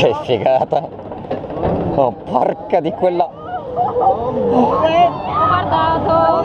Che figata! Oh, porca di quella! Ho guardato!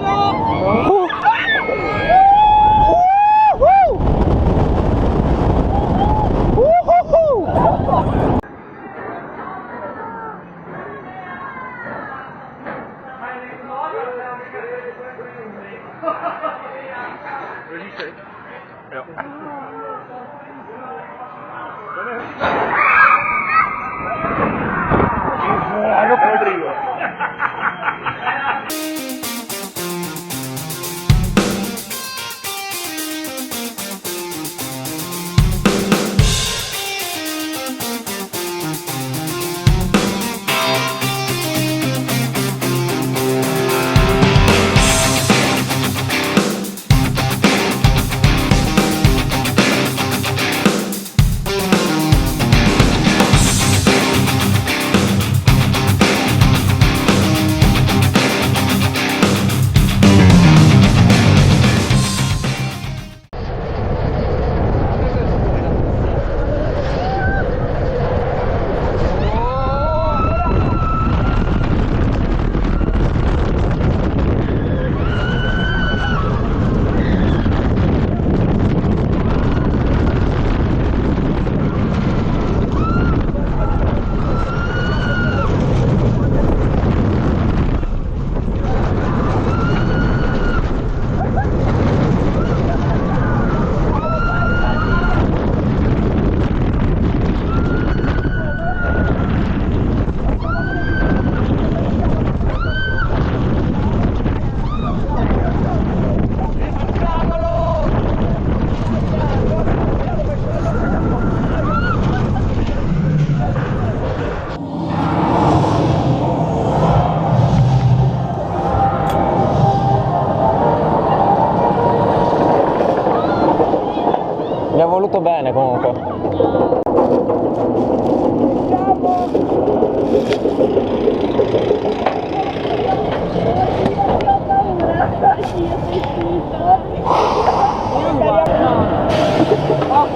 Mi ha voluto bene comunque.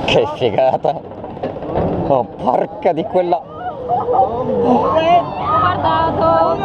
Che figata! Oh, porca di quella! Ho guardato!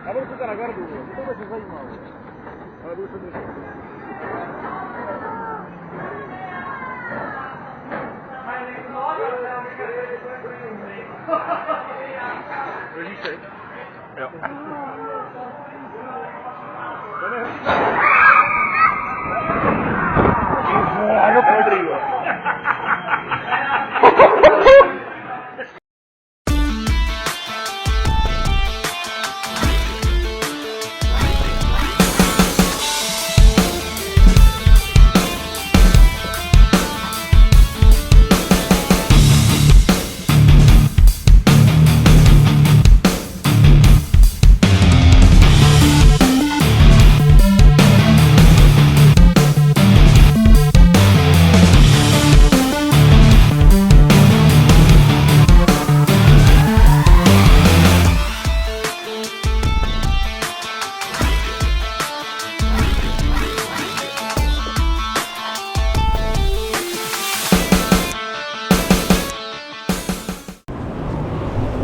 Allora tu la guardi, dove si fai nuovo? Allora dove sono Lo dice? Ja. Hanno Rodrigo.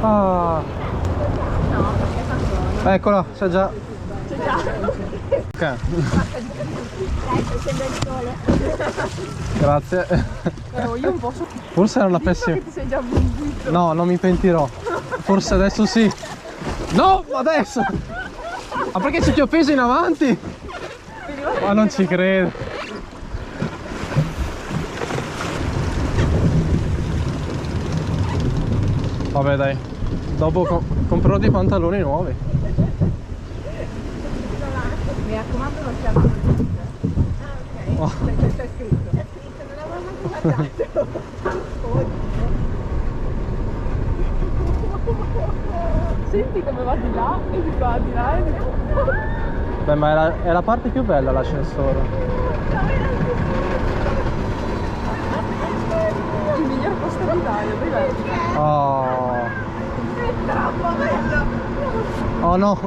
Ah. Eccola, c'è già. C'è già. Ok. Ecco, sembra il sole. Grazie. Io un po' so. Forse era una pessima. Che ti sei già avventito. No, non mi pentirò. Forse adesso sì. No, adesso! Ma perché ci ti ho peso in avanti? Ma non ci credo. Vabbè dai, dopo comprerò dei pantaloni nuovi. Mi raccomando non c'è altro. Ah, ok. C'è scritto. C'è scritto, non l'avevo manco guardato. Senti come va di là e di qua, di là e di qua. Beh, ma è la parte più bella l'ascensore. Il miglior posto d'Italia, dov'è? Oh. È troppo bello! Oh no.